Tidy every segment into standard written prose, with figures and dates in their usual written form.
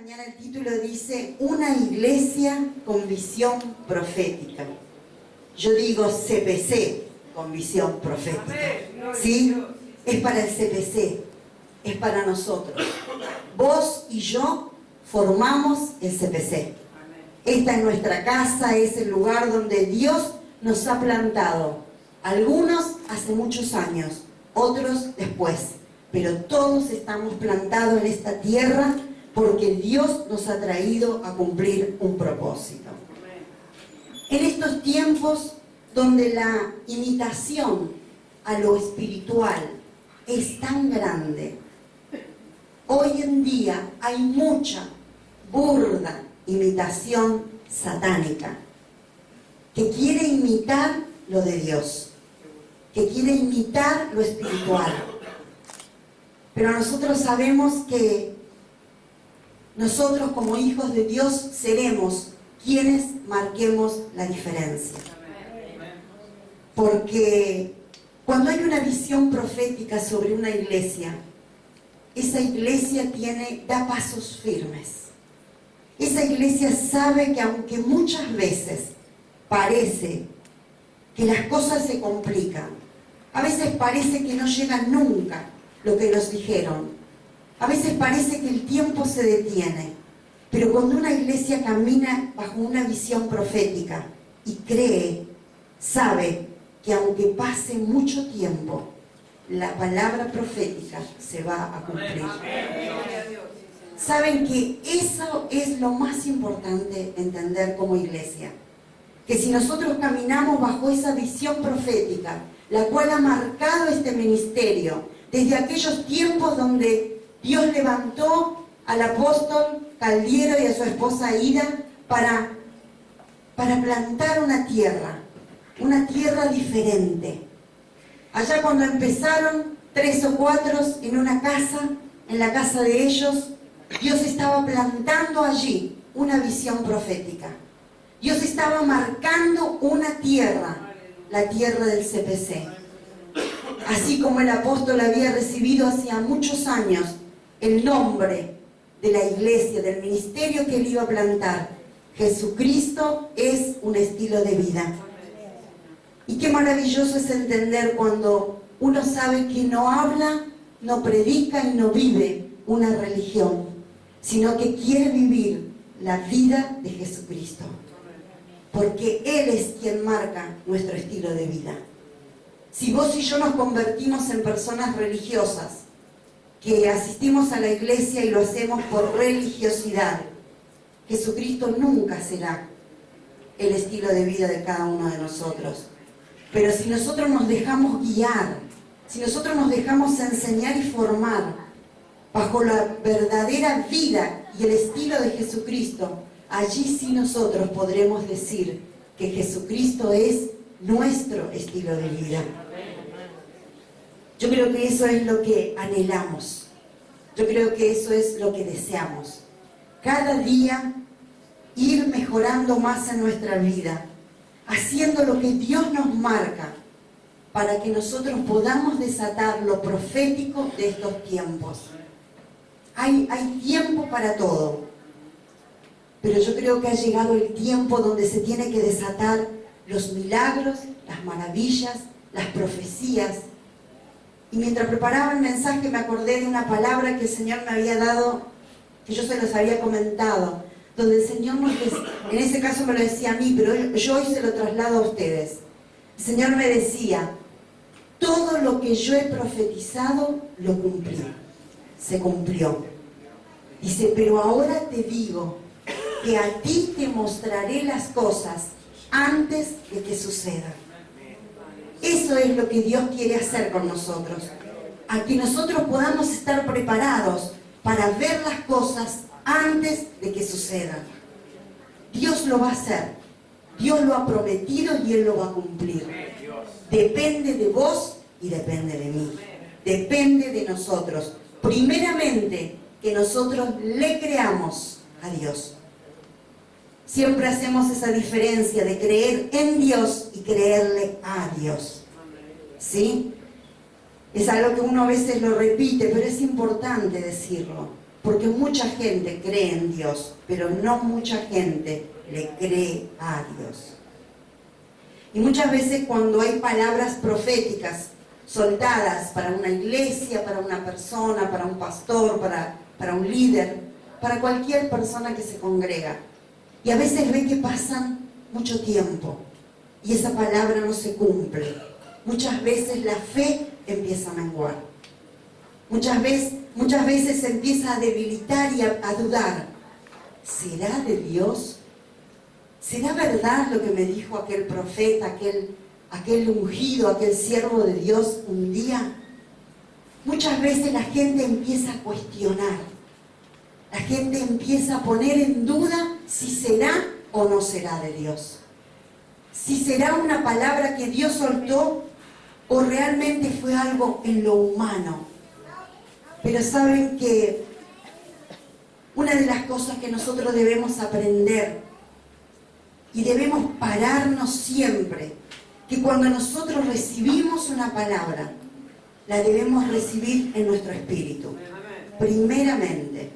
mañana el título dice una iglesia con visión profética. Yo digo CPC con visión profética. ¿Sí? Es para el CPC, es para nosotros. Vos y yo formamos el CPC. Esta es nuestra casa, es el lugar donde Dios nos ha plantado. Algunos hace muchos años, otros después. Pero todos estamos plantados en esta tierra porque Dios nos ha traído a cumplir un propósito. En estos tiempos donde la imitación a lo espiritual es tan grande, hoy en día hay mucha burda imitación satánica que quiere imitar lo de Dios, que quiere imitar lo espiritual. Pero nosotros sabemos que nosotros como hijos de Dios seremos quienes marquemos la diferencia. Porque cuando hay una visión profética sobre una iglesia, esa iglesia da pasos firmes. Esa iglesia sabe que aunque muchas veces parece que las cosas se complican, a veces parece que no llegan nunca lo que nos dijeron, a veces parece que el tiempo se detiene, pero cuando una iglesia camina bajo una visión profética y cree, sabe que aunque pase mucho tiempo, la palabra profética se va a cumplir. Saben que eso es lo más importante entender como iglesia, que si nosotros caminamos bajo esa visión profética, la cual ha marcado este ministerio, desde aquellos tiempos donde Dios levantó al apóstol Caldiero y a su esposa Ida para plantar una tierra diferente. Allá cuando empezaron 3 o 4 en una casa, en la casa de ellos, Dios estaba plantando allí una visión profética. Dios estaba marcando una tierra, la tierra del CPC. Así como el apóstol había recibido hacía muchos años el nombre de la iglesia, del ministerio que él iba a plantar, Jesucristo es un estilo de vida. Y qué maravilloso es entender cuando uno sabe que no habla, no predica y no vive una religión, sino que quiere vivir la vida de Jesucristo. Porque Él es quien marca nuestro estilo de vida. Si vos y yo nos convertimos en personas religiosas, que asistimos a la iglesia y lo hacemos por religiosidad, Jesucristo nunca será el estilo de vida de cada uno de nosotros. Pero si nosotros nos dejamos guiar, si nosotros nos dejamos enseñar y formar bajo la verdadera vida y el estilo de Jesucristo, allí sí nosotros podremos decir que Jesucristo es nuestro estilo de vida. Yo creo que eso es lo que anhelamos. Yo creo que eso es lo que deseamos. Cada día ir mejorando más en nuestra vida, haciendo lo que Dios nos marca para que nosotros podamos desatar lo profético de estos tiempos. Hay tiempo para todo, pero yo creo que ha llegado el tiempo donde se tiene que desatar los milagros, las maravillas, las profecías. Y mientras preparaba el mensaje me acordé de una palabra que el Señor me había dado, que yo se los había comentado, donde el Señor en ese caso me lo decía a mí, pero yo hoy se lo traslado a ustedes. El Señor me decía, todo lo que yo he profetizado lo cumplí, se cumplió. Dice, pero ahora te digo que a ti te mostraré las cosas antes de que sucedan. Eso es lo que Dios quiere hacer con nosotros, a que nosotros podamos estar preparados para ver las cosas antes de que sucedan. Dios lo va a hacer, Dios lo ha prometido y Él lo va a cumplir. Depende de vos y depende de mí, depende de nosotros. Primeramente, que nosotros le creamos a Dios. Siempre hacemos esa diferencia de creer en Dios y creerle a Dios. ¿Sí? Es algo que uno a veces lo repite, pero es importante decirlo. Porque mucha gente cree en Dios, pero no mucha gente le cree a Dios. Y muchas veces cuando hay palabras proféticas soldadas para una iglesia, para una persona, para un pastor, para un líder, para cualquier persona que se congrega, y a veces ve que pasan mucho tiempo y esa palabra no se cumple, muchas veces la fe empieza a menguar. Muchas veces se empieza a debilitar y a dudar. ¿Será de Dios? ¿Será verdad lo que me dijo aquel profeta, aquel ungido, aquel siervo de Dios un día? Muchas veces la gente empieza a cuestionar. La gente empieza a poner en duda si será o no será de Dios. Si será una palabra que Dios soltó o realmente fue algo en lo humano. Pero saben que una de las cosas que nosotros debemos aprender y debemos pararnos siempre, que cuando nosotros recibimos una palabra, la debemos recibir en nuestro espíritu. Primeramente,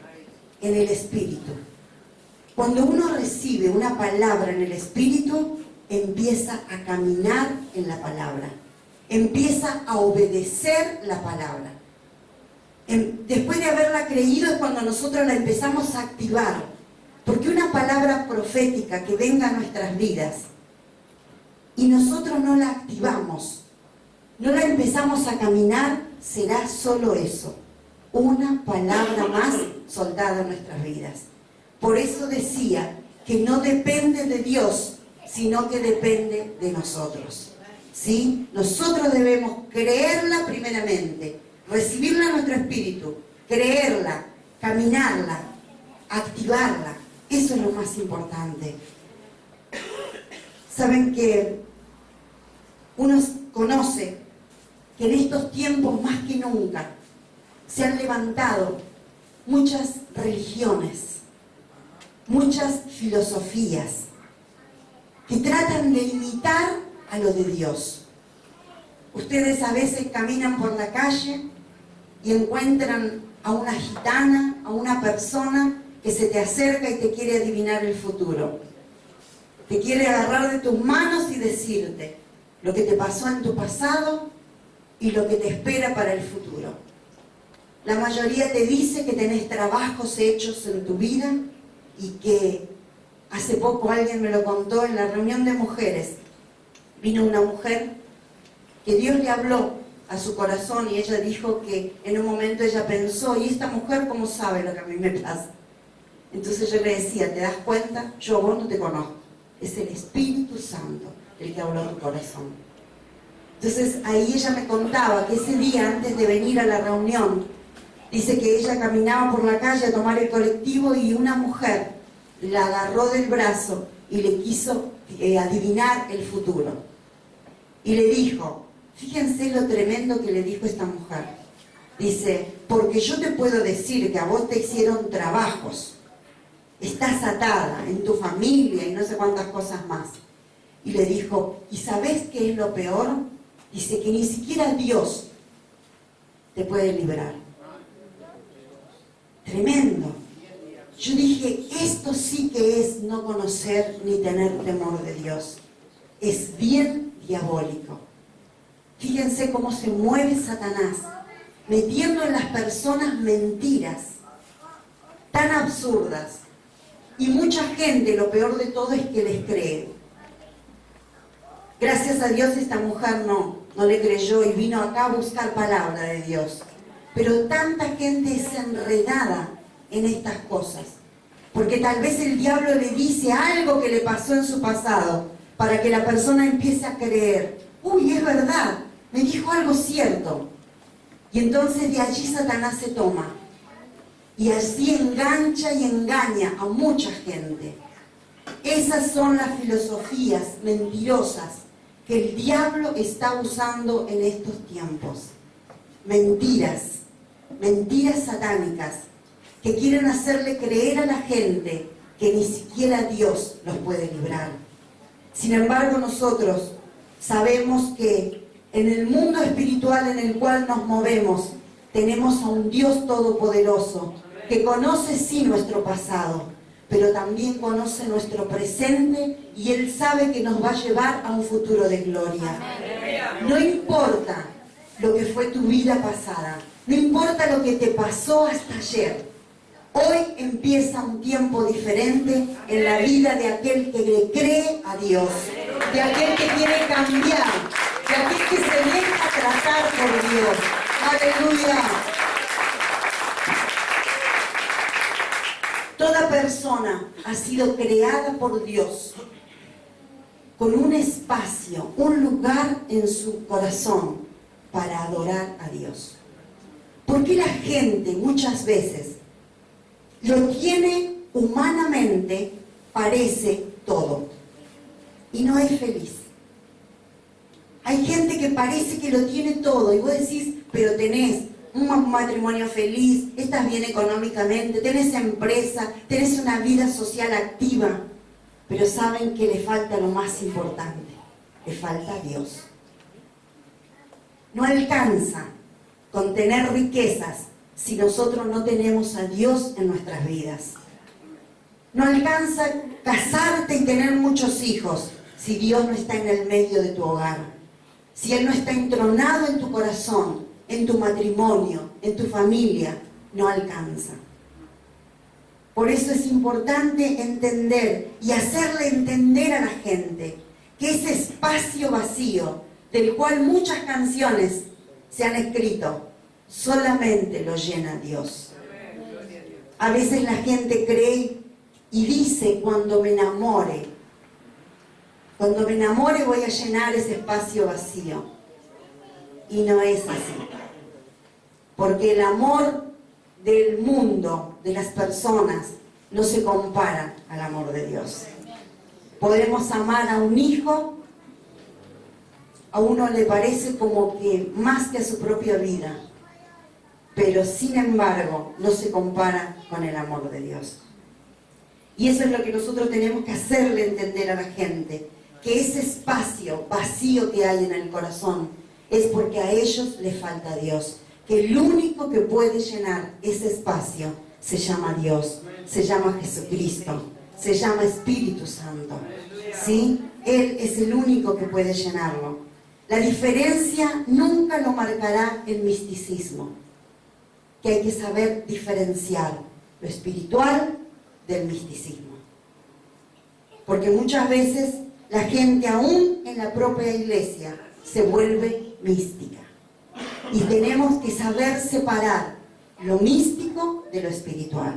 en el espíritu. Cuando uno recibe una palabra en el espíritu, empieza a caminar en la palabra. Empieza a obedecer la palabra. Después de haberla creído es cuando nosotros la empezamos a activar. Porque una palabra profética que venga a nuestras vidas y nosotros no la activamos, no la empezamos a caminar, será solo eso, una palabra más soldada en nuestras vidas. Por eso decía que no depende de Dios, sino que depende de nosotros. ¿Sí? Nosotros debemos creerla primeramente, recibirla en nuestro espíritu, creerla, caminarla, activarla. Eso es lo más importante. Saben que uno conoce que en estos tiempos más que nunca se han levantado muchas religiones, muchas filosofías que tratan de imitar a lo de Dios. Ustedes a veces caminan por la calle y encuentran a una gitana, a una persona que se te acerca y te quiere adivinar el futuro. Te quiere agarrar de tus manos y decirte lo que te pasó en tu pasado y lo que te espera para el futuro. La mayoría te dice que tenés trabajos hechos en tu vida y que hace poco alguien me lo contó en la reunión de mujeres. Vino una mujer que Dios le habló a su corazón y ella dijo que en un momento ella pensó, ¿y esta mujer cómo sabe lo que a mí me pasa? Entonces yo le decía, ¿te das cuenta? Yo a vos no te conozco. Es el Espíritu Santo el que habló a tu corazón. Entonces ahí ella me contaba que ese día antes de venir a la reunión, dice que ella caminaba por la calle a tomar el colectivo y una mujer la agarró del brazo y le quiso adivinar el futuro. Y le dijo, fíjense lo tremendo que le dijo esta mujer. Dice, porque yo te puedo decir que a vos te hicieron trabajos. Estás atada en tu familia y no sé cuántas cosas más. Y le dijo, ¿y sabés qué es lo peor? Dice que ni siquiera Dios te puede librar. Tremendo. Yo dije, esto sí que es no conocer ni tener temor de Dios. Es bien diabólico. Fíjense cómo se mueve Satanás, metiendo en las personas mentiras tan absurdas. Y mucha gente, lo peor de todo es que les cree. Gracias a Dios esta mujer no le creyó y vino acá a buscar palabra de Dios. Pero tanta gente es enredada en estas cosas. Porque tal vez el diablo le dice algo que le pasó en su pasado para que la persona empiece a creer. Uy, es verdad, me dijo algo cierto. Y entonces de allí Satanás se toma. Y así engancha y engaña a mucha gente. Esas son las filosofías mentirosas que el diablo está usando en estos tiempos. Mentiras, mentiras satánicas, que quieren hacerle creer a la gente que ni siquiera Dios los puede librar. Sin embargo, nosotros sabemos que en el mundo espiritual en el cual nos movemos, tenemos a un Dios todopoderoso que conoce sí nuestro pasado, pero también conoce nuestro presente y Él sabe que nos va a llevar a un futuro de gloria. No importa lo que fue tu vida pasada, no importa lo que te pasó hasta ayer. Hoy empieza un tiempo diferente en la vida de aquel que le cree a Dios, de aquel que quiere cambiar, de aquel que se deja tratar por Dios. ¡Aleluya! Toda persona ha sido creada por Dios con un espacio, un lugar en su corazón para adorar a Dios. ¿Por qué la gente muchas veces lo tiene humanamente, parece todo, y no es feliz? Hay gente que parece que lo tiene todo, y vos decís, pero tenés un matrimonio feliz, estás bien económicamente, tenés empresa, tenés una vida social activa, pero saben que le falta lo más importante, le falta Dios. No alcanza con tener riquezas si nosotros no tenemos a Dios en nuestras vidas. No alcanza casarte y tener muchos hijos si Dios no está en el medio de tu hogar, si Él no está entronado en tu corazón, en tu matrimonio, en tu familia, no alcanza. Por eso es importante entender y hacerle entender a la gente que ese espacio vacío, del cual muchas canciones se han escrito, solamente lo llena Dios. A veces la gente cree y dice, cuando me enamore voy a llenar ese espacio vacío. Y no es así. Porque el amor del mundo, de las personas, no se compara al amor de Dios. Podemos amar a un hijo, a uno le parece como que más que a su propia vida, pero sin embargo no se compara con el amor de Dios. Y eso es lo que nosotros tenemos que hacerle entender a la gente, que ese espacio vacío que hay en el corazón es porque a ellos les falta Dios, que el único que puede llenar ese espacio se llama Dios, se llama Jesucristo, se llama Espíritu Santo, ¿sí? Él es el único que puede llenarlo. La diferencia nunca lo marcará el misticismo, que hay que saber diferenciar lo espiritual del misticismo. Porque muchas veces la gente, aún en la propia iglesia, se vuelve mística. Y tenemos que saber separar lo místico de lo espiritual,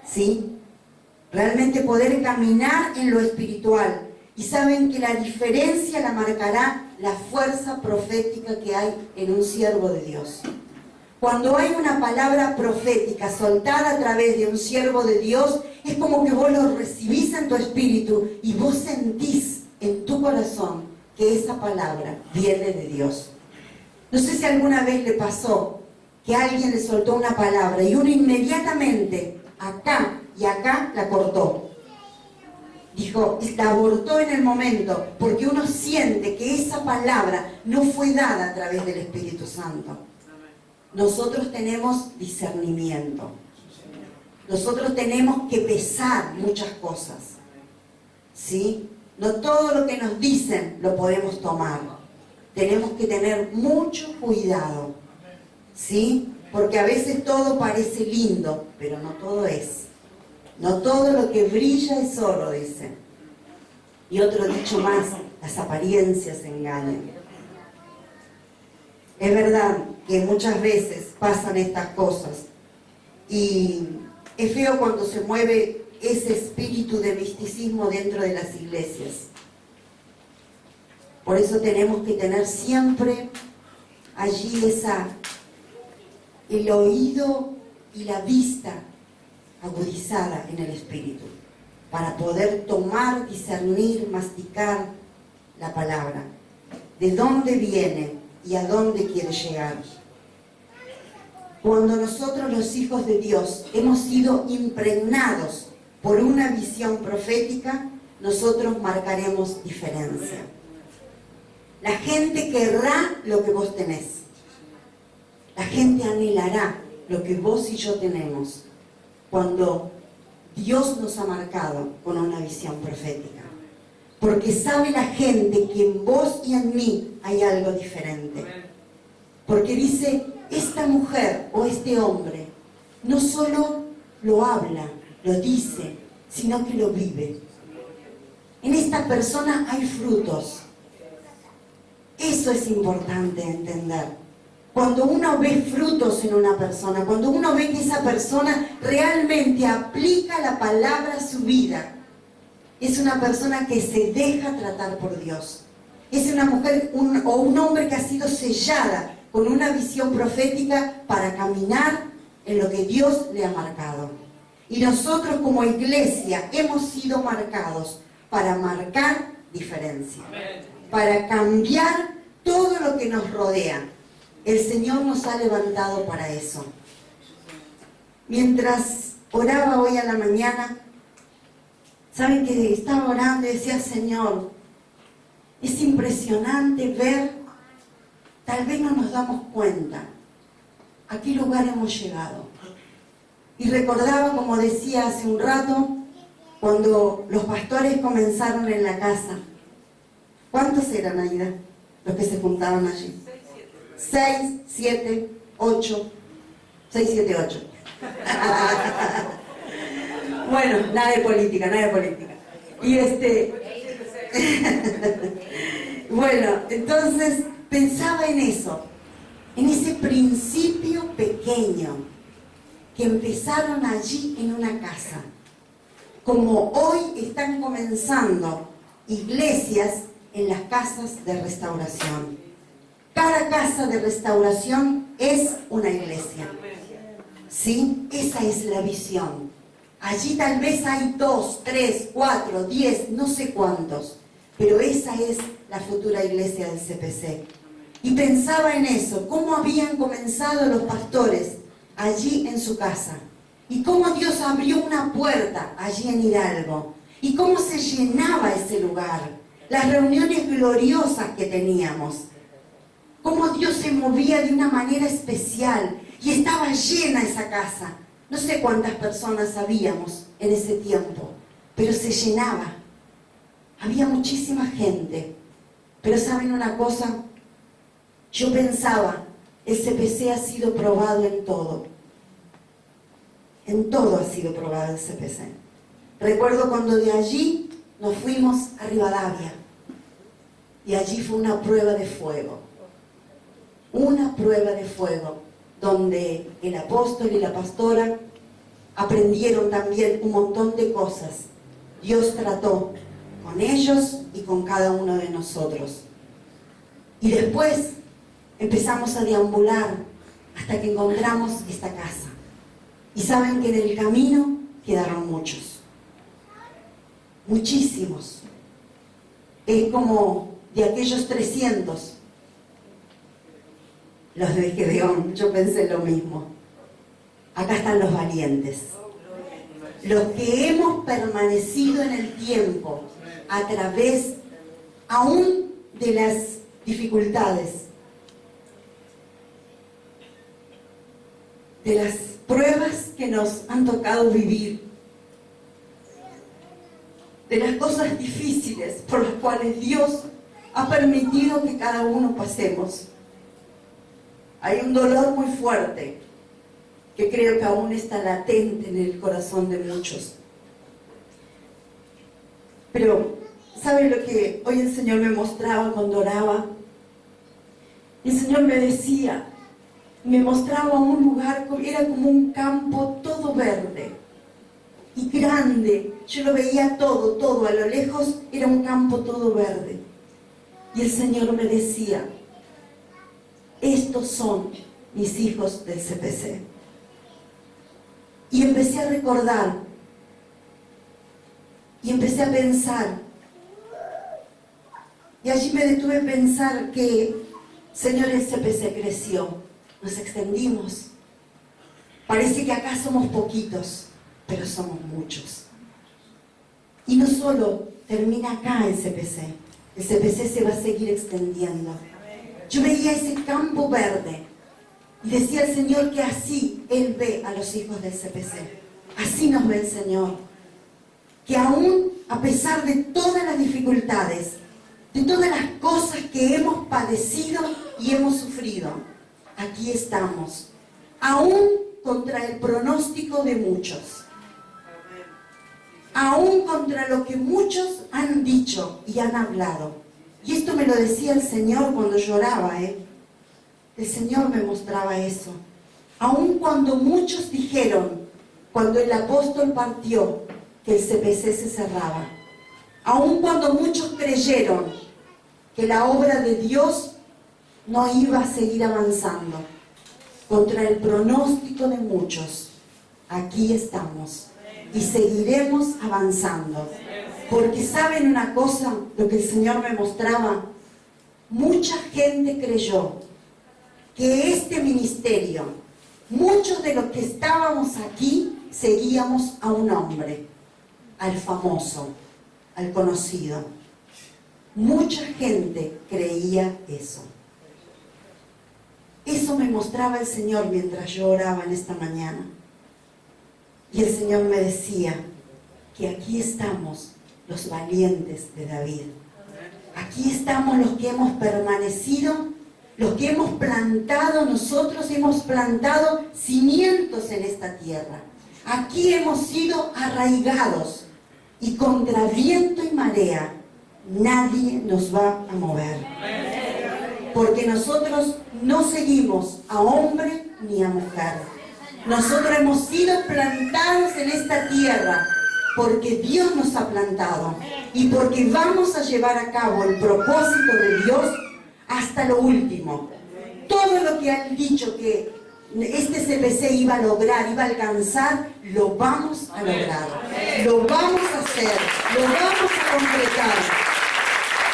¿sí? Realmente poder caminar en lo espiritual. Y saben que la diferencia la marcará la fuerza profética que hay en un siervo de Dios. Cuando hay una palabra profética soltada a través de un siervo de Dios, es como que vos lo recibís en tu espíritu y vos sentís en tu corazón que esa palabra viene de Dios. No sé si alguna vez le pasó que alguien le soltó una palabra y uno inmediatamente acá y acá la cortó. Dijo, la abortó en el momento, porque uno siente que esa palabra no fue dada a través del Espíritu Santo. Nosotros tenemos discernimiento. Nosotros tenemos que pesar muchas cosas, ¿sí? No todo lo que nos dicen lo podemos tomar. Tenemos que tener mucho cuidado, ¿sí? Porque a veces todo parece lindo, pero no todo es. No todo lo que brilla es oro, dice. Y otro dicho más, las apariencias engañan. Es verdad que muchas veces pasan estas cosas. Y es feo cuando se mueve ese espíritu de misticismo dentro de las iglesias. Por eso tenemos que tener siempre allí el oído y la vista agudizada en el espíritu, para poder tomar, discernir, masticar la palabra, de dónde viene y a dónde quiere llegar. Cuando nosotros, los hijos de Dios, hemos sido impregnados por una visión profética, nosotros marcaremos diferencia. La gente querrá lo que vos tenés. La gente anhelará lo que vos y yo tenemos. cuando Dios nos ha marcado con una visión profética. Porque sabe la gente que en vos y en mí hay algo diferente. Porque dice, esta mujer o este hombre no solo lo habla, lo dice, sino que lo vive. En esta persona hay frutos. Eso es importante entender. Cuando uno ve frutos en una persona, cuando uno ve que esa persona realmente aplica la palabra a su vida, es una persona que se deja tratar por Dios. Es una mujer o un hombre que ha sido sellada con una visión profética para caminar en lo que Dios le ha marcado. Y nosotros como iglesia hemos sido marcados para marcar diferencia, para cambiar todo lo que nos rodea. El Señor nos ha levantado para eso. Mientras oraba hoy a la mañana, saben que estaba orando y decía, Señor, es impresionante ver, tal vez no nos damos cuenta a qué lugar hemos llegado. Y recordaba, como decía hace un rato, cuando los pastores comenzaron en la casa. ¿Cuántos eran, Aida, los que se juntaban allí? 6, 7, 8. 6, 7, 8. Bueno, nada de política, nada de política. Y bueno, entonces pensaba en eso, en ese principio pequeño que empezaron allí en una casa. Como hoy están comenzando iglesias en las casas de restauración. Cada casa de restauración es una iglesia. ¿Sí? Esa es la visión. Allí tal vez hay 2, 3, 4, 10, no sé cuántos, pero esa es la futura iglesia del CPC. Y pensaba en eso, cómo habían comenzado los pastores allí en su casa, y cómo Dios abrió una puerta allí en Hidalgo, y cómo se llenaba ese lugar, las reuniones gloriosas que teníamos, cómo Dios se movía de una manera especial, y estaba llena esa casa. No sé cuántas personas habíamos en ese tiempo, pero se llenaba. Había muchísima gente. Pero ¿saben una cosa? Yo pensaba, el CPC ha sido probado en todo. En todo ha sido probado el CPC. Recuerdo cuando de allí nos fuimos a Rivadavia. Y allí fue una prueba de fuego. Una prueba de fuego, donde el apóstol y la pastora aprendieron también un montón de cosas. Dios trató con ellos y con cada uno de nosotros. Y después empezamos a deambular hasta que encontramos esta casa. Y saben que en el camino quedaron muchos. Muchísimos. Es como de aquellos 300. Los de Gedeón, yo pensé lo mismo. Acá están los valientes. Los que hemos permanecido en el tiempo a través aún de las dificultades, de las pruebas que nos han tocado vivir, de las cosas difíciles por las cuales Dios ha permitido que cada uno pasemos. Hay un dolor muy fuerte que creo que aún está latente en el corazón de muchos. Pero, ¿sabe lo que hoy el Señor me mostraba cuando oraba? El Señor me decía, me mostraba un lugar, era como un campo todo verde y grande. Yo lo veía todo, a lo lejos era un campo todo verde. Y el Señor me decía, estos son mis hijos del CPC. Y empecé a recordar, y empecé a pensar, y allí me detuve a pensar que, Señor, el CPC creció, nos extendimos. Parece que acá somos poquitos, pero somos muchos. Y no solo termina acá el CPC se va a seguir extendiendo. Yo veía ese campo verde y decía el Señor que así Él ve a los hijos del CPC. Así nos ve el Señor. Que aún a pesar de todas las dificultades, de todas las cosas que hemos padecido y hemos sufrido, aquí estamos. Aún contra el pronóstico de muchos. Aún contra lo que muchos han dicho y han hablado. Y esto me lo decía el Señor cuando lloraba, El Señor me mostraba eso. Aún cuando muchos dijeron, cuando el apóstol partió, que el CPC se cerraba. Aún cuando muchos creyeron que la obra de Dios no iba a seguir avanzando. Contra el pronóstico de muchos, aquí estamos. Y seguiremos avanzando. Porque ¿saben una cosa? Lo que el Señor me mostraba. Mucha gente creyó que este ministerio, muchos de los que estábamos aquí, seguíamos a un hombre, al famoso, al conocido. Mucha gente creía eso. Eso me mostraba el Señor mientras yo oraba en esta mañana. Y el Señor me decía que aquí estamos los valientes de David. Aquí estamos los que hemos permanecido, los que hemos plantado, nosotros hemos plantado cimientos en esta tierra. Aquí hemos sido arraigados y contra viento y marea nadie nos va a mover. Porque nosotros no seguimos a hombre ni a mujer. Nosotros hemos sido plantados en esta tierra porque Dios nos ha plantado y porque vamos a llevar a cabo el propósito de Dios hasta lo último. Todo lo que han dicho que este CPC iba a lograr, iba a alcanzar, lo vamos a lograr. Lo vamos a hacer, lo vamos a concretar.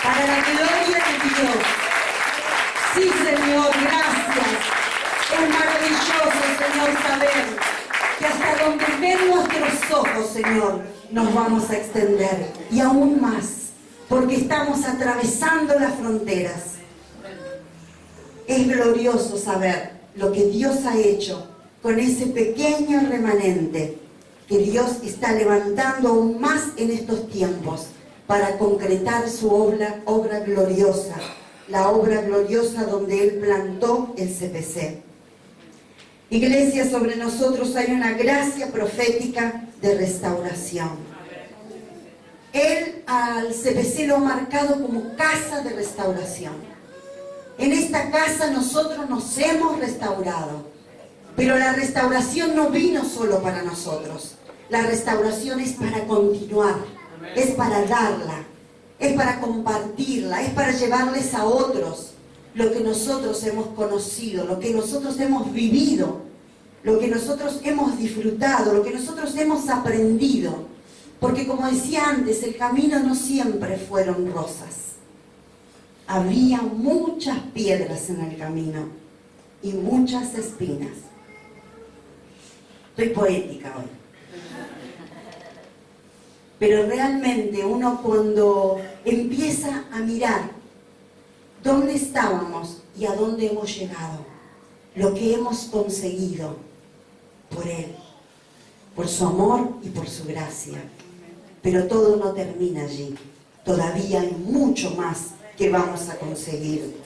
Para la gloria de Dios. Sí, Señor, gracias. Es maravilloso, Señor, saber que hasta donde ven nuestros ojos, Señor, nos vamos a extender. Y aún más, porque estamos atravesando las fronteras. Es glorioso saber lo que Dios ha hecho con ese pequeño remanente que Dios está levantando aún más en estos tiempos para concretar su obra gloriosa, la obra gloriosa donde Él plantó el CPC. Iglesia, sobre nosotros hay una gracia profética de restauración. Él al CPC lo ha marcado como casa de restauración. En esta casa nosotros nos hemos restaurado, pero la restauración no vino solo para nosotros. La restauración es para continuar, es para darla, es para compartirla, es para llevarles a otros lo que nosotros hemos conocido, lo que nosotros hemos vivido, lo que nosotros hemos disfrutado, lo que nosotros hemos aprendido. Porque como decía antes, el camino no siempre fueron rosas. Había muchas piedras en el camino y muchas espinas. Estoy poética hoy. Pero realmente uno cuando empieza a mirar dónde estábamos y a dónde hemos llegado, lo que hemos conseguido por Él, por su amor y por su gracia. Pero todo no termina allí. Todavía hay mucho más que vamos a conseguir.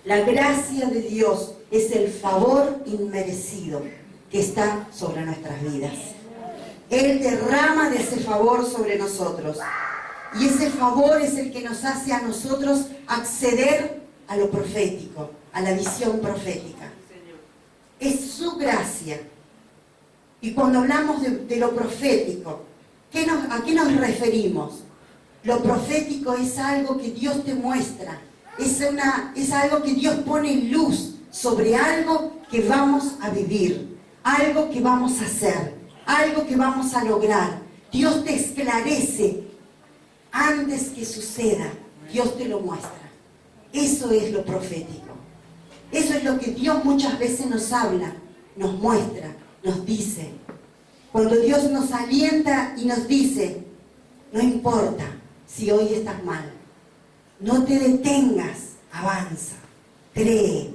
La gracia de Dios es el favor inmerecido que está sobre nuestras vidas. Él derrama de ese favor sobre nosotros. Y ese favor es el que nos hace a nosotros acceder a lo profético, a la visión profética. Es su gracia. Y cuando hablamos de lo profético, ¿a qué nos referimos? Lo profético es algo que Dios te muestra. Es algo que Dios pone en luz sobre algo que vamos a vivir, algo que vamos a hacer, algo que vamos a lograr. Dios te esclarece antes que suceda. Dios te lo muestra. Eso es lo profético. Eso es lo que Dios muchas veces nos habla, nos muestra, nos dice. Cuando Dios nos alienta y nos dice, no importa si hoy estás mal, no te detengas, avanza, cree,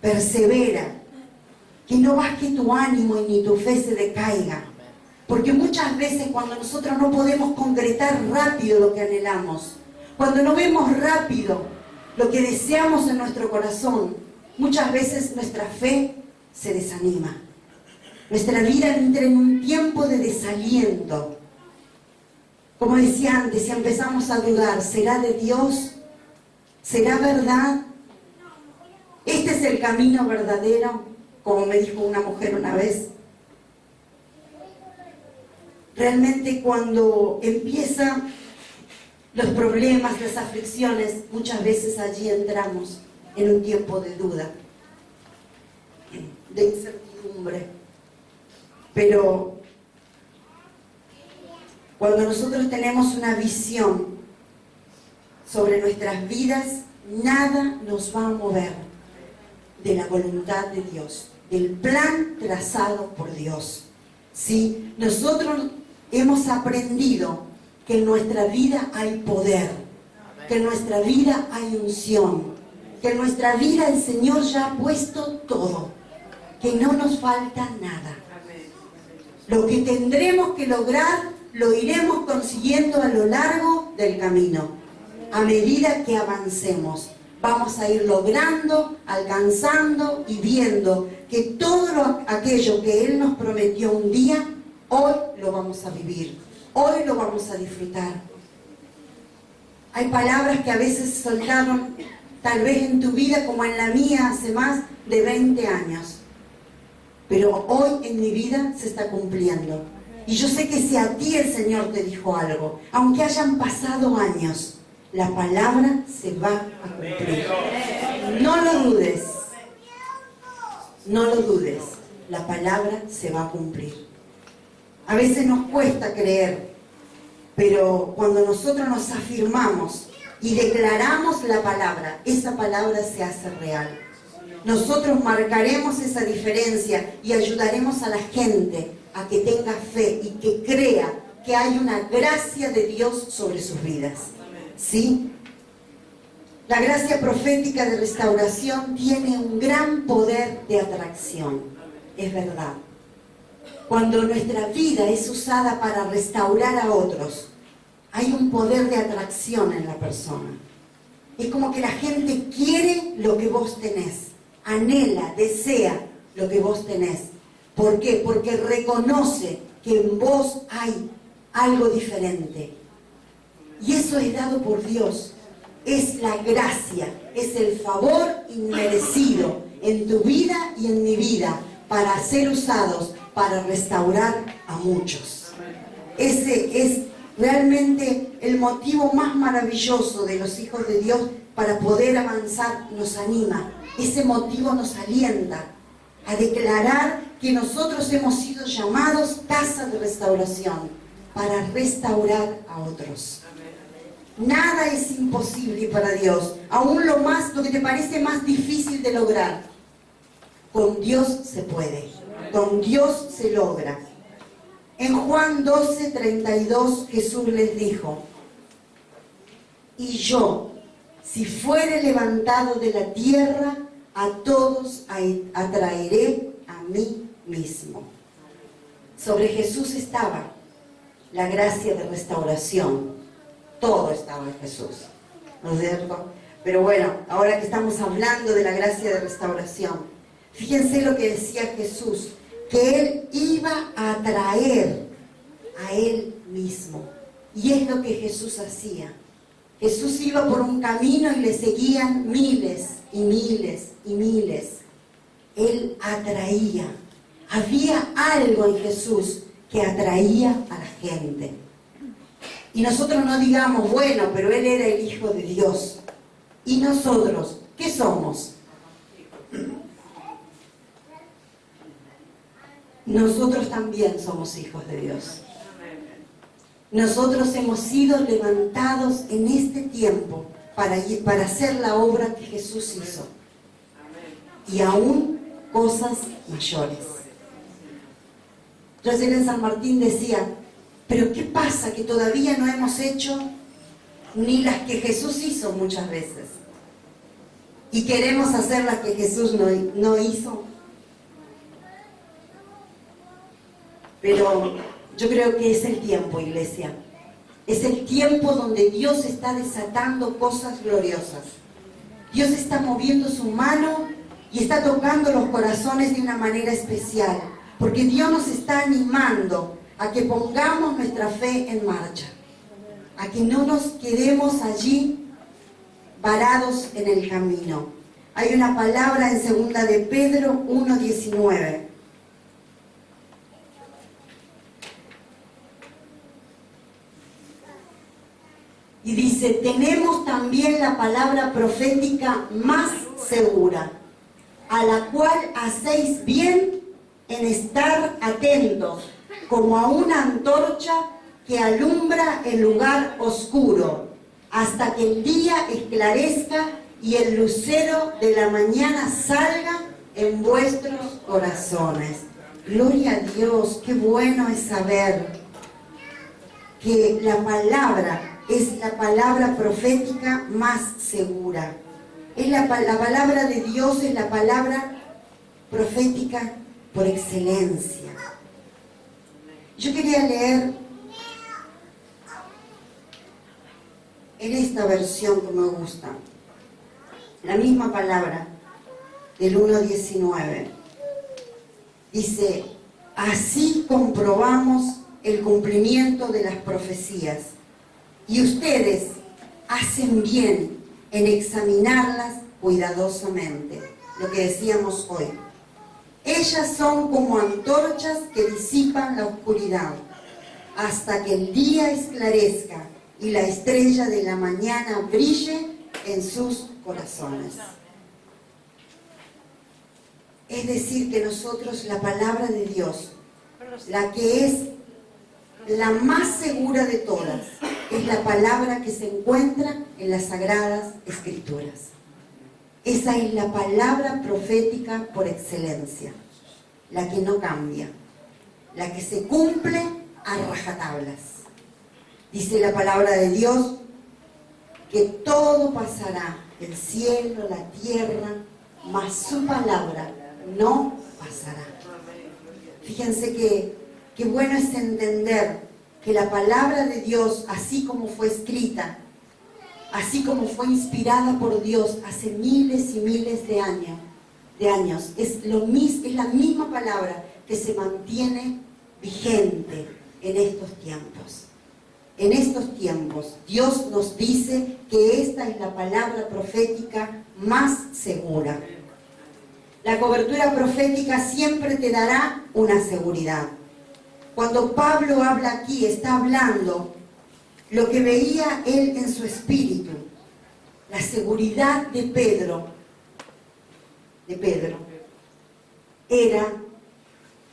persevera, que no baje tu ánimo y ni tu fe se decaiga, Porque muchas veces cuando nosotros no podemos concretar rápido lo que anhelamos, cuando no vemos rápido lo que deseamos en nuestro corazón, muchas veces nuestra fe se desanima. Nuestra vida entra en un tiempo de desaliento. Como decía antes, si empezamos a dudar, ¿será de Dios? ¿Será verdad? ¿Este es el camino verdadero? Como me dijo una mujer una vez. Realmente cuando empiezan los problemas, las aflicciones, muchas veces allí entramos en un tiempo de duda, de incertidumbre. Pero cuando nosotros tenemos una visión sobre nuestras vidas, nada nos va a mover de la voluntad de Dios, del plan trazado por Dios. ¿Sí? Nosotros hemos aprendido que en nuestra vida hay poder, que en nuestra vida hay unción, que en nuestra vida el Señor ya ha puesto todo, que no nos falta nada. Lo que tendremos que lograr lo iremos consiguiendo a lo largo del camino. A medida que avancemos, vamos a ir logrando, alcanzando y viendo que todo aquello que Él nos prometió un día, hoy lo vamos a vivir, hoy lo vamos a disfrutar. Hay palabras que a veces soltaron, tal vez en tu vida como en la mía hace más de 20 años. Pero hoy en mi vida se está cumpliendo. Y yo sé que si a ti el Señor te dijo algo, aunque hayan pasado años, la palabra se va a cumplir. No lo dudes. No lo dudes. La palabra se va a cumplir. A veces nos cuesta creer, pero cuando nosotros nos afirmamos y declaramos la palabra, esa palabra se hace real. Nosotros marcaremos esa diferencia y ayudaremos a la gente a que tenga fe y que crea que hay una gracia de Dios sobre sus vidas. ¿Sí? La gracia profética de restauración tiene un gran poder de atracción. Es verdad. Cuando nuestra vida es usada para restaurar a otros, hay un poder de atracción en la persona. Es como que la gente quiere lo que vos tenés. Anhela, desea lo que vos tenés. ¿Por qué? Porque reconoce que en vos hay algo diferente. Y eso es dado por Dios. Es la gracia, es el favor inmerecido en tu vida y en mi vida para ser usados para restaurar a muchos. Ese es realmente el motivo más maravilloso de los hijos de Dios para poder avanzar, nos anima. Ese motivo nos alienta a declarar que nosotros hemos sido llamados casa de restauración para restaurar a otros. Nada es imposible para Dios, aún lo que te parece más difícil de lograr. Con Dios se puede, con Dios se logra. En Juan 12:32 Jesús les dijo: y yo, si fuere levantado de la tierra, a todos atraeré a mí mismo. Sobre Jesús estaba la gracia de restauración. Todo estaba en Jesús, ¿no es cierto? Pero bueno, ahora que estamos hablando de la gracia de restauración, fíjense lo que decía Jesús, que Él iba a atraer a Él mismo. Y es lo que Jesús hacía. Jesús iba por un camino y le seguían miles y miles y miles. Él atraía. Había algo en Jesús que atraía a la gente. Y nosotros no digamos, bueno, pero Él era el Hijo de Dios. ¿Y nosotros qué somos? Nosotros también somos hijos de Dios. Nosotros hemos sido levantados en este tiempo para hacer la obra que Jesús hizo. Y aún cosas mayores. Yo ayer en San Martín decía, pero ¿qué pasa que todavía no hemos hecho ni las que Jesús hizo muchas veces? Y queremos hacer las que Jesús no hizo. Pero Yo creo que es el tiempo, iglesia. Es el tiempo donde Dios está desatando cosas gloriosas. Dios está moviendo su mano y está tocando los corazones de una manera especial. Porque Dios nos está animando a que pongamos nuestra fe en marcha. A que no nos quedemos allí varados en el camino. Hay una palabra en 2 de Pedro 1:19. Y dice, tenemos también la palabra profética más segura, a la cual hacéis bien en estar atentos, como a una antorcha que alumbra el lugar oscuro, hasta que el día esclarezca y el lucero de la mañana salga en vuestros corazones. Gloria a Dios, qué bueno es saber que la palabra es la palabra profética más segura. Es la palabra de Dios es la palabra profética por excelencia. Yo quería leer en esta versión que me gusta, la misma palabra del 1:19. Dice, así comprobamos el cumplimiento de las profecías. Y ustedes hacen bien en examinarlas cuidadosamente. Lo que decíamos hoy. Ellas son como antorchas que disipan la oscuridad, hasta que el día esclarezca y la estrella de la mañana brille en sus corazones. Es decir, que nosotros, la palabra de Dios, la que es la más segura de todas, es la palabra que se encuentra en las Sagradas Escrituras. Esa es la palabra profética por excelencia, la que no cambia, la que se cumple a rajatablas. Dice la palabra de Dios que todo pasará, el cielo, la tierra, mas su palabra no pasará. Fíjense que bueno es entender que la palabra de Dios, así como fue escrita, así como fue inspirada por Dios hace miles y miles de años, es la misma palabra que se mantiene vigente en estos tiempos. En estos tiempos, Dios nos dice que esta es la palabra profética más segura. La cobertura profética siempre te dará una seguridad. Cuando Pablo habla aquí, está hablando lo que veía él en su espíritu, la seguridad de Pedro, era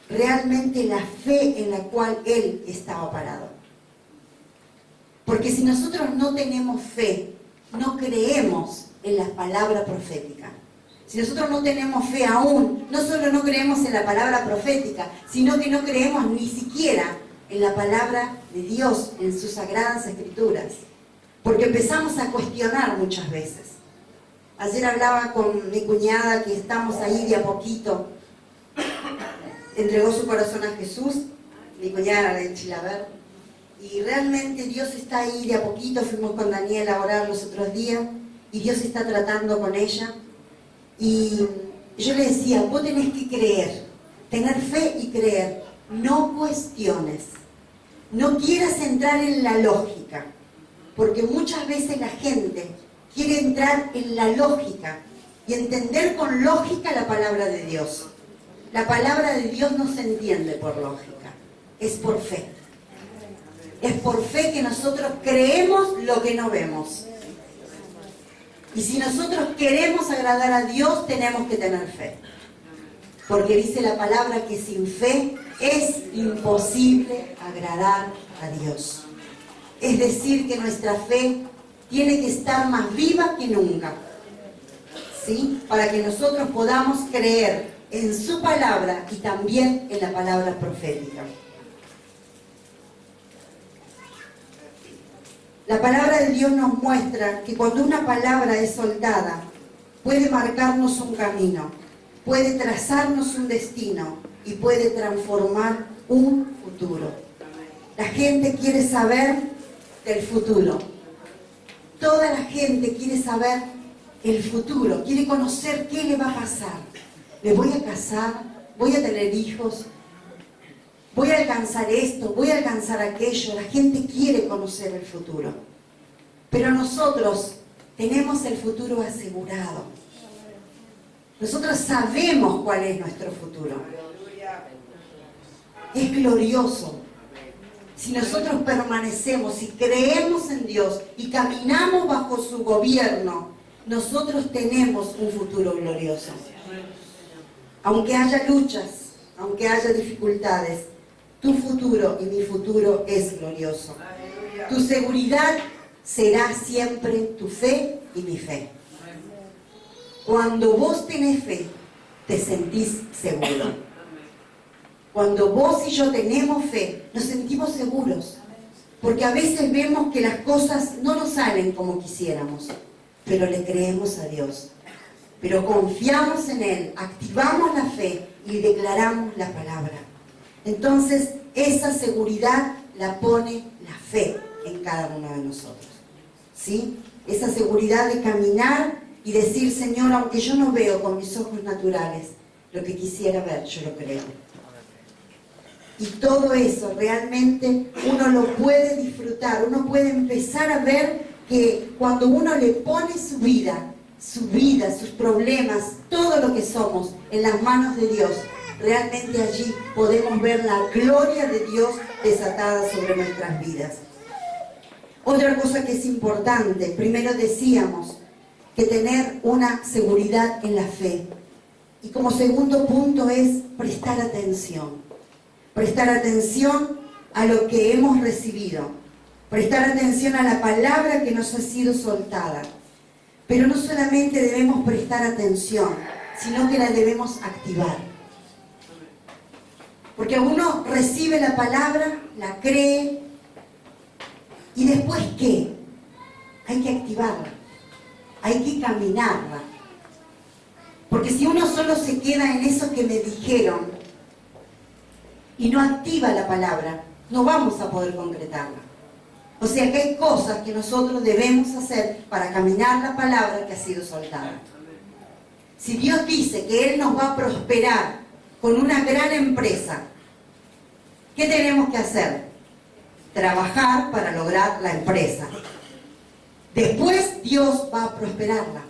realmente la fe en la cual él estaba parado. Porque si nosotros no tenemos fe, no creemos en la palabra profética. Si nosotros no tenemos fe aún, no solo no creemos en la palabra profética, sino que no creemos ni siquiera en la palabra de Dios, en sus sagradas escrituras. Porque empezamos a cuestionar muchas veces. Ayer hablaba con mi cuñada que estamos ahí de a poquito. Entregó su corazón a Jesús, mi cuñada de Chilaver. Y realmente Dios está ahí de a poquito. Fuimos con Daniel a orar los otros días y Dios está tratando con ella. Y yo le decía, vos tenés que creer, tener fe y creer, no cuestiones, no quieras entrar en la lógica, porque muchas veces la gente quiere entrar en la lógica y entender con lógica la palabra de Dios. La palabra de Dios no se entiende por lógica, es por fe. Es por fe que nosotros creemos lo que no vemos. Y si nosotros queremos agradar a Dios, tenemos que tener fe. Porque dice la palabra que sin fe es imposible agradar a Dios. Es decir, que nuestra fe tiene que estar más viva que nunca, ¿sí? Para que nosotros podamos creer en su palabra y también en la palabra profética. La palabra de Dios nos muestra que cuando una palabra es soltada, puede marcarnos un camino, puede trazarnos un destino y puede transformar un futuro. La gente quiere saber del futuro. Toda la gente quiere saber el futuro, quiere conocer qué le va a pasar. ¿Me voy a casar? ¿Voy a tener hijos? ¿Voy a alcanzar esto? ¿Voy a alcanzar aquello? La gente quiere conocer el futuro. Pero nosotros tenemos el futuro asegurado. Nosotros sabemos cuál es nuestro futuro. Es glorioso. Si nosotros permanecemos y creemos en Dios y caminamos bajo su gobierno, nosotros tenemos un futuro glorioso. Aunque haya luchas, aunque haya dificultades, tu futuro y mi futuro es glorioso. Tu seguridad será siempre tu fe y mi fe. Cuando vos tenés fe, te sentís seguro. Cuando vos y yo tenemos fe, nos sentimos seguros. Porque a veces vemos que las cosas no nos salen como quisiéramos, pero le creemos a Dios. Pero confiamos en Él, activamos la fe y declaramos la palabra. Entonces, esa seguridad la pone la fe en cada uno de nosotros. ¿Sí? Esa seguridad de caminar y decir, Señor, aunque yo no veo con mis ojos naturales lo que quisiera ver, yo lo creo. Y todo eso realmente uno lo puede disfrutar, uno puede empezar a ver que cuando uno le pone su vida, sus problemas, todo lo que somos en las manos de Dios, realmente allí podemos ver la gloria de Dios desatada sobre nuestras vidas. Otra cosa que es importante, primero decíamos que tener una seguridad en la fe. Y como segundo punto es prestar atención. Prestar atención a lo que hemos recibido. Prestar atención a la palabra que nos ha sido soltada. Pero no solamente debemos prestar atención, sino que la debemos activar. Porque uno recibe la palabra, la cree, y después ¿qué? Hay que activarla, hay que caminarla. Porque si uno solo se queda en eso que me dijeron y no activa la palabra, no vamos a poder concretarla. O sea que hay cosas que nosotros debemos hacer para caminar la palabra que ha sido soltada. Si Dios dice que Él nos va a prosperar con una gran empresa, ¿qué tenemos que hacer? Trabajar para lograr la empresa. Después Dios va a prosperarla.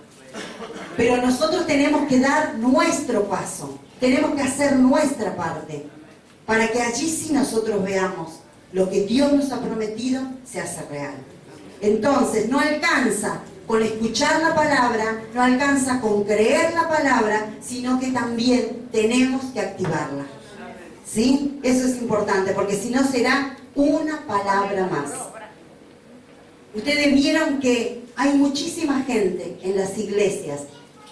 Pero nosotros tenemos que dar nuestro paso. Tenemos que hacer nuestra parte. Para que allí sí nosotros veamos lo que Dios nos ha prometido se hace real. Entonces no alcanza con escuchar la palabra, no alcanza con creer la palabra, sino que también tenemos que activarla. ¿Sí? Eso es importante, porque si no será una palabra más. Ustedes vieron que hay muchísima gente en las iglesias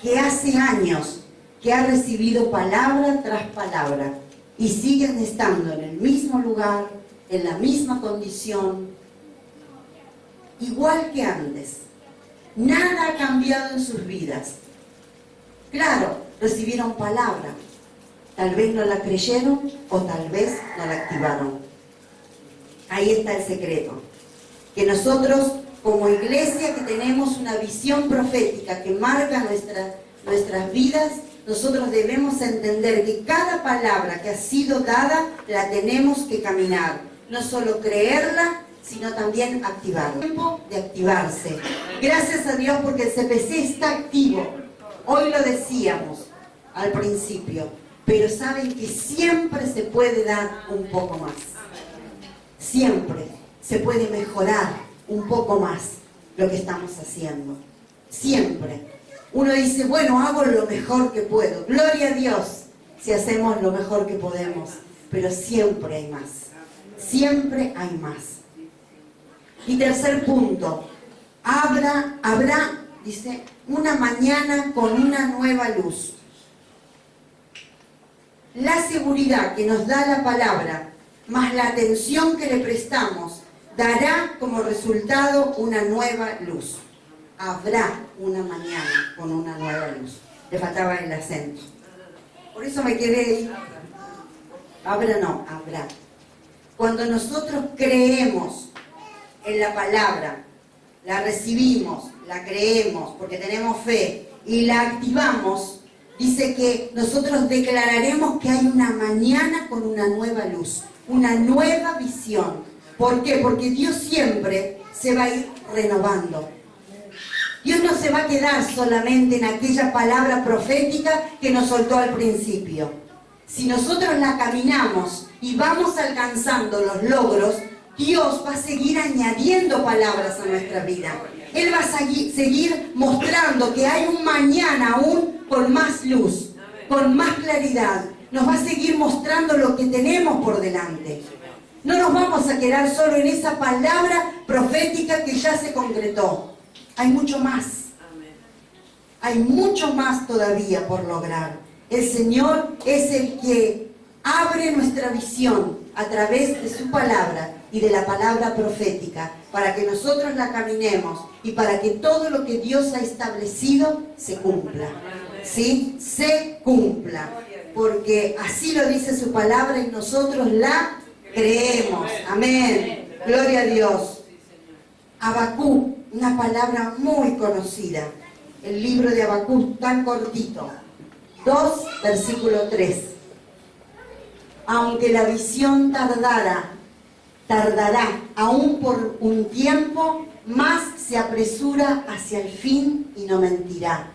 que hace años que ha recibido palabra tras palabra y siguen estando en el mismo lugar, en la misma condición, igual que antes. Nada ha cambiado en sus vidas. Claro, recibieron palabra. Tal vez no la creyeron o tal vez no la activaron. Ahí está el secreto. Que nosotros, como iglesia que tenemos una visión profética que marca nuestras vidas, nosotros debemos entender que cada palabra que ha sido dada la tenemos que caminar. No solo creerla, sino también activarla. Tiempo de activarse. Gracias a Dios porque el CPC está activo. Hoy lo decíamos al principio, pero saben que siempre se puede dar un poco más. Siempre se puede mejorar un poco más lo que estamos haciendo. Siempre. Uno dice, bueno, hago lo mejor que puedo. Gloria a Dios si hacemos lo mejor que podemos. Pero siempre hay más. Siempre hay más. Y tercer punto. Habrá, dice, una mañana con una nueva luz. La seguridad que nos da la palabra, más la atención que le prestamos, dará como resultado una nueva luz. Habrá una mañana con una nueva luz. Le faltaba el acento. Por eso me quedé ahí. Habrá no, habrá. Cuando nosotros creemos en la palabra, la recibimos, la creemos porque tenemos fe y la activamos, dice que nosotros declararemos que hay una mañana con una nueva luz, una nueva visión. ¿Por qué? Porque Dios siempre se va a ir renovando. Dios no se va a quedar solamente en aquella palabra profética que nos soltó al principio. Si nosotros la caminamos y vamos alcanzando los logros, Dios va a seguir añadiendo palabras a nuestra vida. Él va a seguir mostrando que hay un mañana aún con más luz, con más claridad. Nos va a seguir mostrando lo que tenemos por delante. No nos vamos a quedar solo en esa palabra profética que ya se concretó. Hay mucho más. Hay mucho más todavía por lograr. El Señor es el que abre nuestra visión a través de su palabra y de la palabra profética, para que nosotros la caminemos y para que todo lo que Dios ha establecido se cumpla. ¿Sí? Se cumpla. Porque así lo dice su palabra y nosotros la creemos. Amén. Gloria a Dios. Habacuc, una palabra muy conocida. El libro de Habacuc, tan cortito. 2, versículo 3. Aunque la visión tardará aún por un tiempo, más se apresura hacia el fin y no mentirá.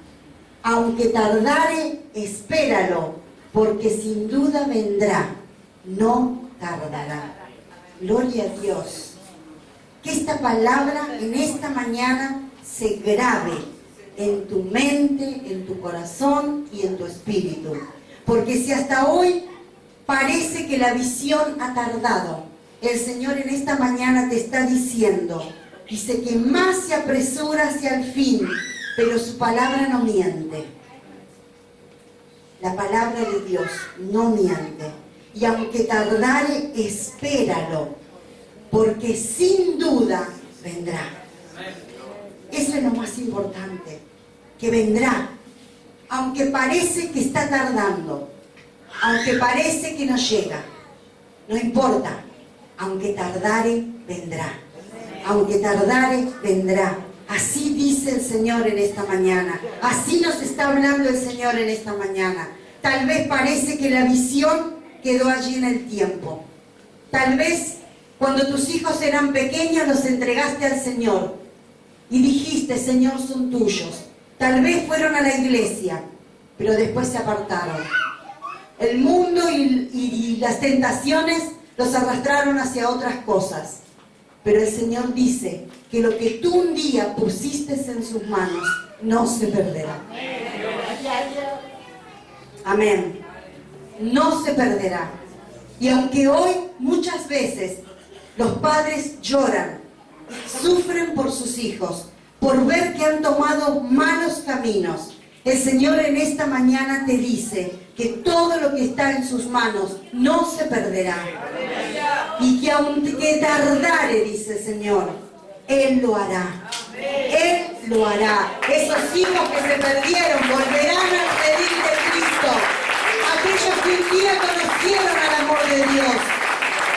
Aunque tardare, espéralo, porque sin duda vendrá, no tardará. Gloria a Dios. Que esta palabra en esta mañana se grabe en tu mente, en tu corazón y en tu espíritu. Porque si hasta hoy parece que la visión ha tardado, el Señor en esta mañana te está diciendo, dice que más se apresura hacia el fin, pero su palabra no miente. La palabra de Dios no miente. Y aunque tardare, espéralo, porque sin duda vendrá. Eso es lo más importante, que vendrá. Aunque parece que está tardando, aunque parece que no llega, no importa. Aunque tardare, vendrá. Aunque tardare, vendrá. Así dice el Señor en esta mañana. Así nos está hablando el Señor en esta mañana. Tal vez parece que la visión quedó allí en el tiempo. Tal vez cuando tus hijos eran pequeños los entregaste al Señor y dijiste, Señor, son tuyos. Tal vez fueron a la iglesia, pero después se apartaron. El mundo y las tentaciones los arrastraron hacia otras cosas. Pero el Señor dice que lo que tú un día pusiste en sus manos no se perderá. Amén. No se perderá. Y aunque hoy muchas veces los padres lloran, sufren por sus hijos, por ver que han tomado malos caminos, el Señor en esta mañana te dice que todo lo que está en sus manos no se perderá. Y que aunque tardare, dice el Señor, Él lo hará. Él lo hará. Esos hijos que se perdieron volverán al redil de Cristo. Aquellos que un día conocieron al amor de Dios,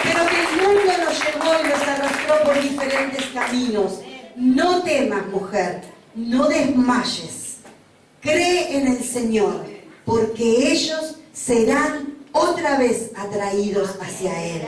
pero que el mundo los llevó y los arrastró por diferentes caminos. No temas, mujer, no desmayes. Cree en el Señor, porque ellos serán otra vez atraídos hacia Él.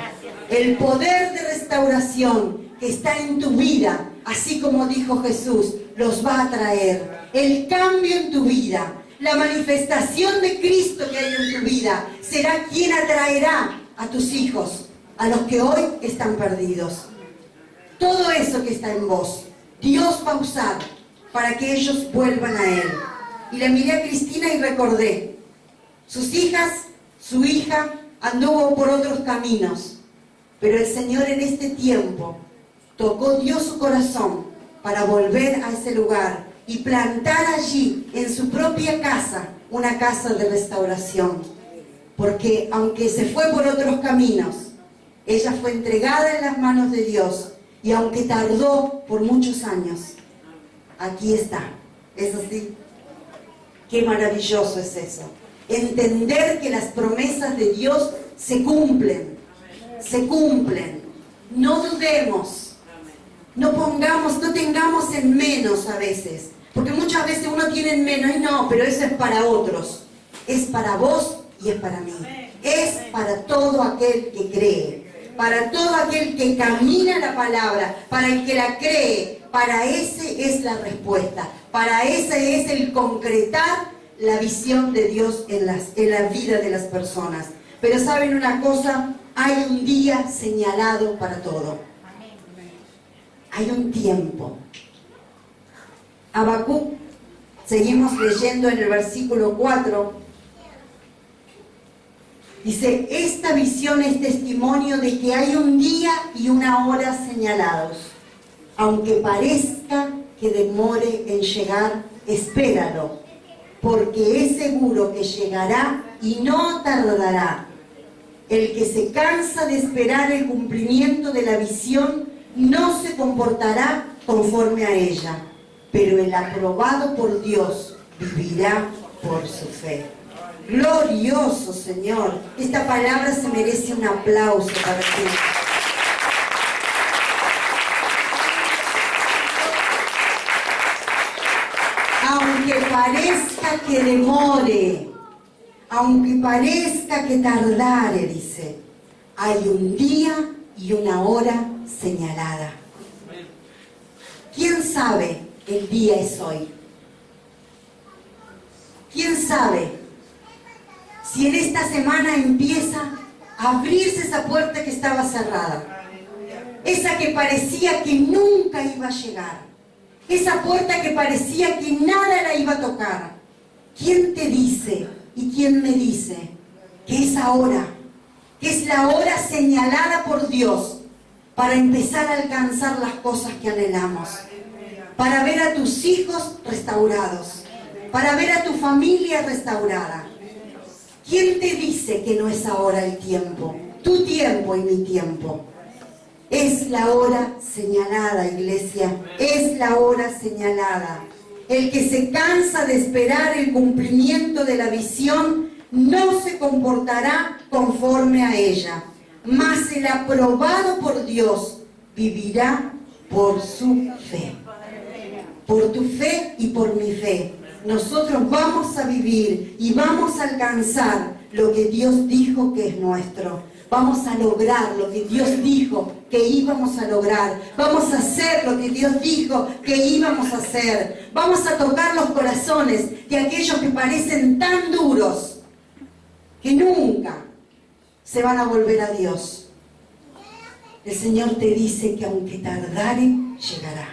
El poder de restauración que está en tu vida, así como dijo Jesús, los va a traer. El cambio en tu vida, la manifestación de Cristo que hay en tu vida, será quien atraerá a tus hijos, a los que hoy están perdidos. Todo eso que está en vos, Dios va a usar para que ellos vuelvan a Él. Y le miré a Cristina y recordé, sus hijas, su hija anduvo por otros caminos, pero el Señor en este tiempo tocó, dio su corazón para volver a ese lugar y plantar allí, en su propia casa, una casa de restauración. Porque aunque se fue por otros caminos, ella fue entregada en las manos de Dios, y aunque tardó por muchos años, aquí está. ¿Es así? Qué maravilloso es eso. Entender que las promesas de Dios se cumplen. se cumplen. No dudemos, no tengamos en menos a veces, porque muchas veces uno tiene en menos y no, pero eso es para otros, es para vos y es para mí, es para todo aquel que cree, para todo aquel que camina la palabra, para el que la cree, para ese es la respuesta, para ese es el concretar la visión de Dios en la vida de las personas. Pero ¿saben una cosa? Hay un día señalado para todo. Hay un tiempo. Habacuc, seguimos leyendo en el versículo 4, dice, esta visión es testimonio de que hay un día y una hora señalados. Aunque parezca que demore en llegar, espéralo, porque es seguro que llegará y no tardará. El que se cansa de esperar el cumplimiento de la visión no se comportará conforme a ella, pero el aprobado por Dios vivirá por su fe. Glorioso Señor, esta palabra se merece un aplauso para ti. Aunque parezca que demore, aunque parezca que tardare, dice, hay un día y una hora señalada. ¿Quién sabe? El día es hoy. ¿Quién sabe si en esta semana empieza a abrirse esa puerta que estaba cerrada? Esa que parecía que nunca iba a llegar. Esa puerta que parecía que nada la iba a tocar. ¿Quién te dice y quién me dice que es ahora? Que es la hora señalada por Dios para empezar a alcanzar las cosas que anhelamos. Para ver a tus hijos restaurados. Para ver a tu familia restaurada. ¿Quién te dice que no es ahora el tiempo? Tu tiempo y mi tiempo. Es la hora señalada, iglesia. Es la hora señalada. El que se cansa de esperar el cumplimiento de la visión no se comportará conforme a ella. Mas el aprobado por Dios vivirá por su fe. Por tu fe y por mi fe. Nosotros vamos a vivir y vamos a alcanzar lo que Dios dijo que es nuestro. Vamos a lograr lo que Dios dijo que íbamos a lograr. Vamos a hacer lo que Dios dijo que íbamos a hacer. Vamos a tocar los corazones de aquellos que parecen tan duros que nunca se van a volver a Dios. El Señor te dice que aunque tardare, llegará.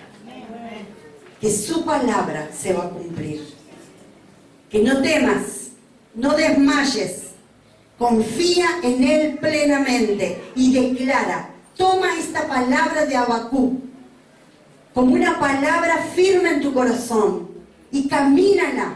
Que su palabra se va a cumplir. Que no temas, no desmayes. Confía en Él plenamente y declara, toma esta palabra de Habacuc como una palabra firme en tu corazón y camínala,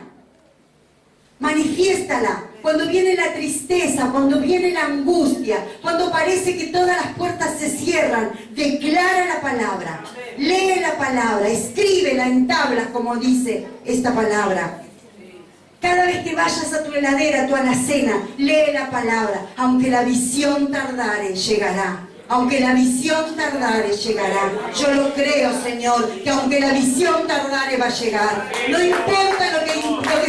manifiéstala. Cuando viene la tristeza, cuando viene la angustia, cuando parece que todas las puertas se cierran, declara la palabra, lee la palabra, escríbela en tablas como dice esta palabra. Cada vez que vayas a tu heladera, a tu alacena, lee la palabra. Aunque la visión tardare, llegará. Aunque la visión tardare, llegará. Yo lo creo, Señor, que aunque la visión tardare, va a llegar. No importa lo que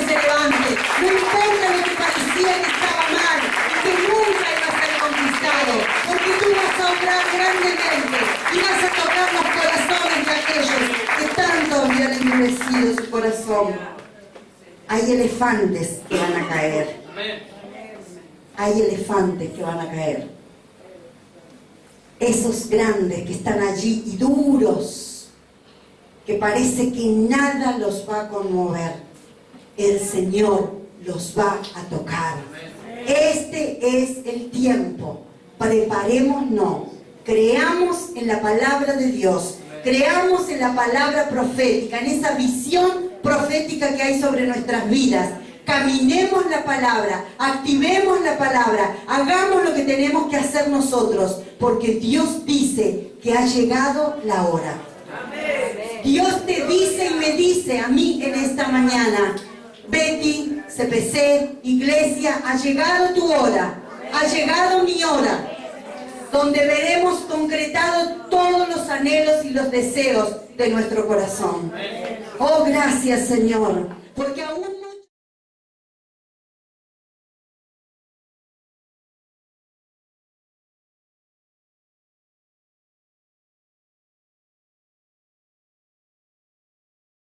se levante. No importa lo que parecía que estaba mal y que nunca iba a ser conquistado. Porque tú vas a obrar grandemente y vas a tocar los corazones de aquellos que tanto habían endurecido su corazón. Hay elefantes que van a caer. Hay elefantes que van a caer. Esos grandes que están allí y duros, que parece que nada los va a conmover. El Señor los va a tocar. Este es el tiempo. Preparémonos. Creamos en la palabra de Dios. Creamos en la palabra profética, en esa visión profética que hay sobre nuestras vidas. Caminemos la palabra, activemos la palabra, hagamos lo que tenemos que hacer nosotros, porque Dios dice que ha llegado la hora. Dios te dice y me dice a mí en esta mañana, Betty, CPC, iglesia, ha llegado tu hora, ha llegado mi hora. donde veremos concretados todos los anhelos y los deseos de nuestro corazón. Oh, gracias, Señor, porque aún